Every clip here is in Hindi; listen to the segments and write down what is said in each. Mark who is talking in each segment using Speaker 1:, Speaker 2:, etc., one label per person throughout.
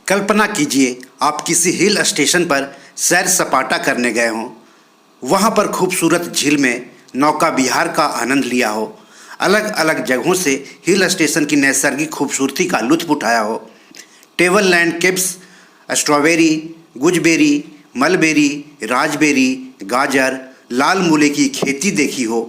Speaker 1: कल्पना कीजिए आप किसी हिल स्टेशन पर सैर सपाटा करने गए हों। वहाँ पर खूबसूरत झील में नौका विहार का आनंद लिया हो, अलग अलग जगहों से हिल स्टेशन की नैसर्गिक खूबसूरती का लुत्फ उठाया हो, table land capes, strawberry, gooseberry, mulberry, raspberry, गाजर, लाल मूले की खेती देखी हो,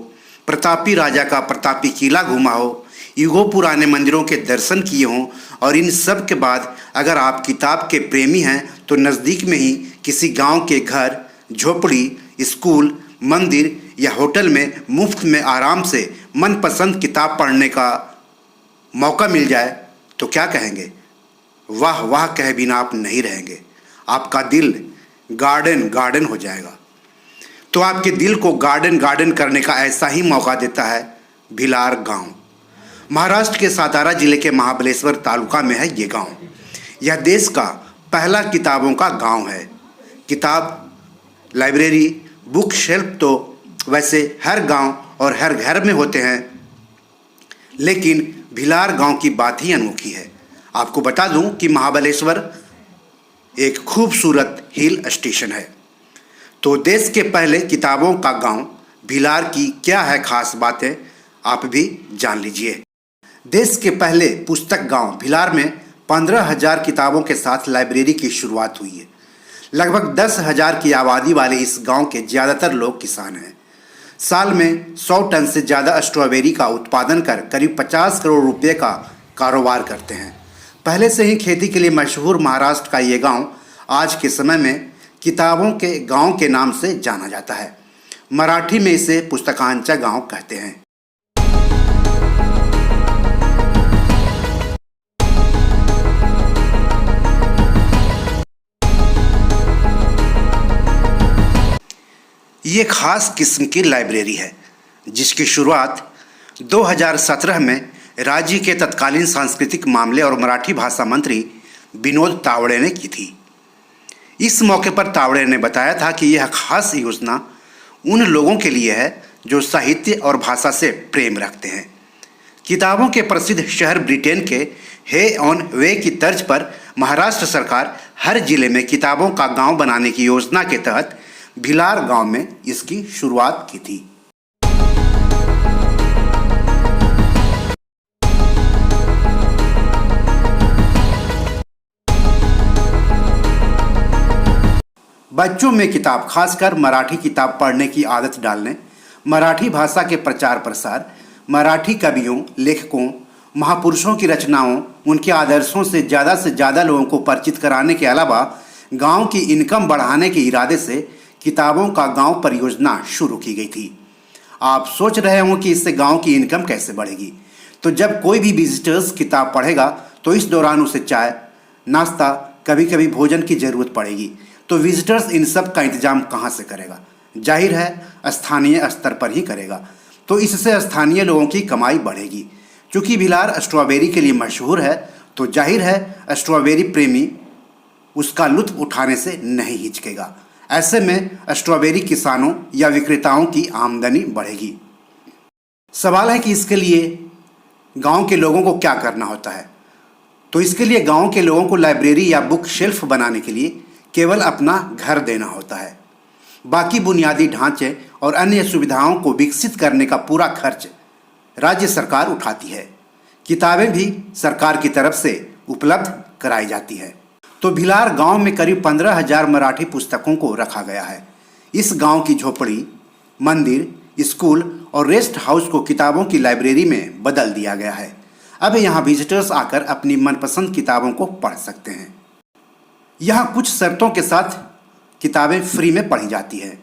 Speaker 1: प्रतापी राजा का प्रतापी किला घूमा हो, युगों पुराने मंदिरों के दर्शन किए हों और इन सब के बाद अगर आप किताब के प्रेमी हैं तो नज़दीक में ही किसी गांव के घर, झोपड़ी, स्कूल, मंदिर या होटल में मुफ्त में आराम से मनपसंद किताब पढ़ने का मौका मिल जाए तो क्या कहेंगे? वाह वाह कहे बिना आप नहीं रहेंगे। आपका दिल गार्डन गार्डन हो जाएगा। तो आपके दिल को गार्डन गार्डन करने का ऐसा ही मौका देता है भिलार गांव। महाराष्ट्र के सातारा जिले के महाबलेश्वर तालुका में है ये गांव। यह देश का पहला किताबों का गांव है। किताब, लाइब्रेरी, बुक शेल्फ तो वैसे हर गांव और हर घर में होते हैं, लेकिन भिलार गांव की बात ही अनोखी है। आपको बता दूं कि महाबलेश्वर एक खूबसूरत हिल स्टेशन है। तो देश के पहले किताबों का गांव भिलार की क्या है खास बातें, आप भी जान लीजिए। देश के पहले पुस्तक गांव भिलार में 15,000 किताबों के साथ लाइब्रेरी की शुरुआत हुई है। लगभग 10,000 की आबादी वाले इस गांव के ज़्यादातर लोग किसान हैं। साल में 100 टन से ज़्यादा स्ट्रॉबेरी का उत्पादन कर करीब 50 करोड़ रुपए का कारोबार करते हैं। पहले से ही खेती के लिए मशहूर महाराष्ट्र का ये गांव आज के समय में किताबों के गांव के नाम से जाना जाता है। मराठी में इसे पुस्तकांचा गांव कहते हैं। ये खास किस्म की लाइब्रेरी है जिसकी शुरुआत 2017 में राज्य के तत्कालीन सांस्कृतिक मामले और मराठी भाषा मंत्री विनोद तावड़े ने की थी। इस मौके पर तावड़े ने बताया था कि यह खास योजना उन लोगों के लिए है जो साहित्य और भाषा से प्रेम रखते हैं। किताबों के प्रसिद्ध शहर ब्रिटेन के हे ऑन वे की तर्ज पर महाराष्ट्र सरकार हर जिले में किताबों का गांव बनाने की योजना के तहत भिलार गांव में इसकी शुरुआत की थी। बच्चों में किताब, खासकर मराठी किताब पढ़ने की आदत डालने, मराठी भाषा के प्रचार प्रसार, मराठी कवियों, लेखकों, महापुरुषों की रचनाओं, उनके आदर्शों से ज़्यादा लोगों को परिचित कराने के अलावा गांव की इनकम बढ़ाने के इरादे से किताबों का गांव परियोजना शुरू की गई थी। आप सोच रहे हों कि इससे गांव की इनकम कैसे बढ़ेगी। तो जब कोई भी विजिटर्स किताब पढ़ेगा तो इस दौरान उसे चाय, नाश्ता, कभी कभी भोजन की ज़रूरत पड़ेगी। तो विजिटर्स इन सब का इंतजाम कहाँ से करेगा? जाहिर है स्थानीय स्तर पर ही करेगा। तो इससे स्थानीय लोगों की कमाई बढ़ेगी। चूँकि भिलार स्ट्रॉबेरी के लिए मशहूर है तो जाहिर है स्ट्रॉबेरी प्रेमी उसका लुत्फ उठाने से नहीं हिचकेगा। ऐसे में स्ट्रॉबेरी किसानों या विक्रेताओं की आमदनी बढ़ेगी। सवाल है कि इसके लिए गांव के लोगों को क्या करना होता है। तो इसके लिए गांव के लोगों को लाइब्रेरी या बुक शेल्फ बनाने के लिए केवल अपना घर देना होता है। बाकी बुनियादी ढांचे और अन्य सुविधाओं को विकसित करने का पूरा खर्च राज्य सरकार उठाती है। किताबें भी सरकार की तरफ से उपलब्ध कराई जाती है। तो भिलार गांव में करीब 15,000 मराठी पुस्तकों को रखा गया है। इस गांव की झोपड़ी, मंदिर, स्कूल और रेस्ट हाउस को किताबों की लाइब्रेरी में बदल दिया गया है। अब यहाँ विजिटर्स आकर अपनी मनपसंद किताबों को पढ़ सकते हैं। यहाँ कुछ शर्तों के साथ किताबें फ्री में पढ़ी जाती है।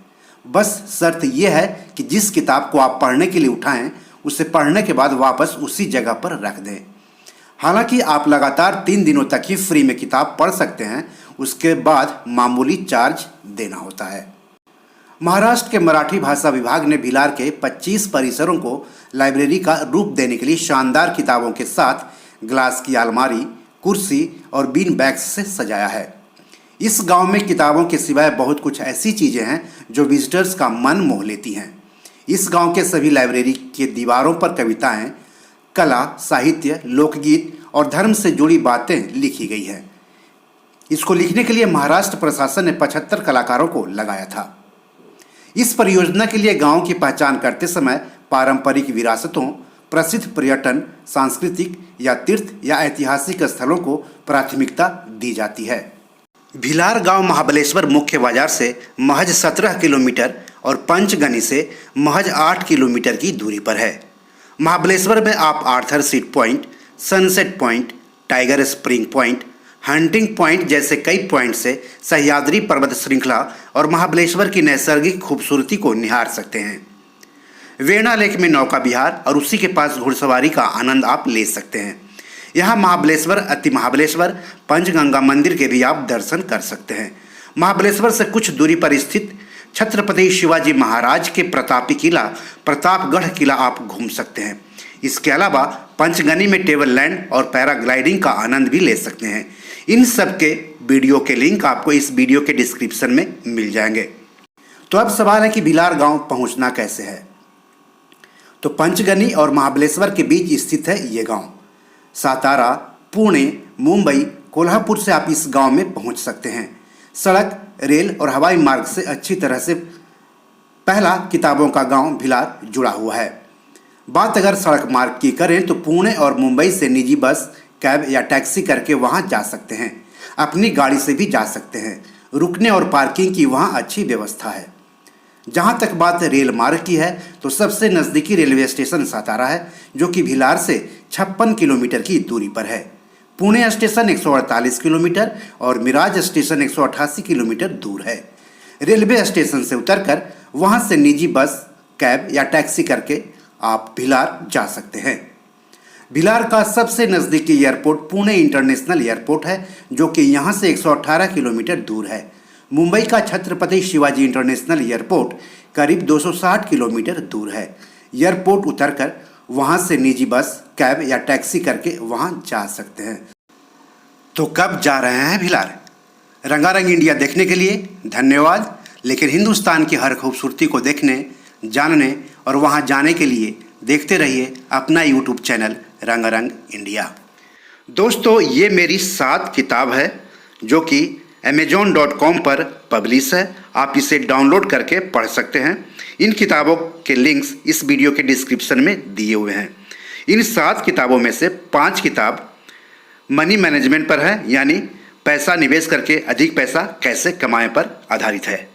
Speaker 1: बस शर्त यह है कि जिस किताब को आप पढ़ने के लिए उठाएं उसे पढ़ने के बाद वापस उसी जगह पर रख दें। हालांकि आप लगातार 3 दिनों तक ही फ्री में किताब पढ़ सकते हैं, उसके बाद मामूली चार्ज देना होता है। महाराष्ट्र के मराठी भाषा विभाग ने भिलार के 25 परिसरों को लाइब्रेरी का रूप देने के लिए शानदार किताबों के साथ ग्लास की अलमारी, कुर्सी और बीन बैग्स से सजाया है। इस गांव में किताबों के सिवाय बहुत कुछ ऐसी चीज़ें हैं जो विजिटर्स का मन मोह लेती हैं। इस गांव के सभी लाइब्रेरी के दीवारों पर कविताएं, कला, साहित्य, लोकगीत और धर्म से जुड़ी बातें लिखी गई हैं। इसको लिखने के लिए महाराष्ट्र प्रशासन ने 75 कलाकारों को लगाया था। इस परियोजना के लिए गांव की पहचान करते समय पारंपरिक विरासतों, प्रसिद्ध पर्यटन, सांस्कृतिक या तीर्थ या ऐतिहासिक स्थलों को प्राथमिकता दी जाती है। भिलार गांव महाबलेश्वर मुख्य बाजार से महज 17 किलोमीटर और पंचगनी से महज 8 किलोमीटर की दूरी पर है। महाबलेश्वर में आप Arthur seat point, sunset point, tiger spring point, hunting point जैसे कई पॉइंट से सह्याद्री पर्वत श्रृंखला और महाबलेश्वर की नैसर्गिक खूबसूरती को निहार सकते हैं। वेणा लेक में नौका विहार और उसी के पास घुड़सवारी का आनंद आप ले सकते हैं। यहाँ महाबलेश्वर, अति महाबलेश्वर, पंचगंगा मंदिर के भी आप दर्शन कर सकते हैं। महाबलेश्वर से कुछ दूरी पर स्थित छत्रपति शिवाजी महाराज के प्रतापी किला प्रतापगढ़ किला आप घूम सकते हैं। इसके अलावा पंचगनी में टेबल लैंड और पैराग्लाइडिंग का आनंद भी ले सकते हैं। इन सब के वीडियो के लिंक आपको इस वीडियो के डिस्क्रिप्शन में मिल जाएंगे। तो अब सवाल है कि भिलार गांव पहुंचना कैसे है। तो पंचगनी और महाबलेश्वर के बीच स्थित है ये गांव। सातारा, पुणे, मुंबई, कोल्हापुर से आप इस गांव में पहुंच सकते हैं। सड़क, रेल और हवाई मार्ग से अच्छी तरह से पहला किताबों का गांव भिलार जुड़ा हुआ है। बात अगर सड़क मार्ग की करें तो पुणे और मुंबई से निजी बस, कैब या टैक्सी करके वहां जा सकते हैं। अपनी गाड़ी से भी जा सकते हैं। रुकने और पार्किंग की वहां अच्छी व्यवस्था है। जहां तक बात रेल मार्ग की है तो सबसे नज़दीकी रेलवे स्टेशन सातारा है, जो कि भिलार से 56 किलोमीटर की दूरी पर है। पुणे स्टेशन 148 किलोमीटर और मिराज स्टेशन 188 किलोमीटर दूर है। रेलवे स्टेशन से उतरकर वहां से निजी बस, कैब या टैक्सी करके आप भिलार जा सकते हैं। भिलार का सबसे नज़दीकी एयरपोर्ट पुणे इंटरनेशनल एयरपोर्ट है, जो कि यहाँ से 118 किलोमीटर दूर है। मुंबई का छत्रपति शिवाजी इंटरनेशनल एयरपोर्ट करीब 260 किलोमीटर दूर है। एयरपोर्ट उतरकर वहाँ से निजी बस, कैब या टैक्सी करके वहाँ जा सकते हैं। तो कब जा रहे हैं भिलार? रंगारंग इंडिया देखने के लिए धन्यवाद। लेकिन हिंदुस्तान की हर खूबसूरती को देखने, जानने और वहाँ जाने के लिए देखते रहिए अपना यूट्यूब चैनल रंगारंग इंडिया। दोस्तों, ये मेरी 7 किताब है जो कि amazon.com पर पब्लिश है। आप इसे डाउनलोड करके पढ़ सकते हैं। इन किताबों के लिंक्स इस वीडियो के डिस्क्रिप्शन में दिए हुए हैं। इन 7 किताबों में से 5 किताब मनी मैनेजमेंट पर है, यानी पैसा निवेश करके अधिक पैसा कैसे कमाएं पर आधारित है।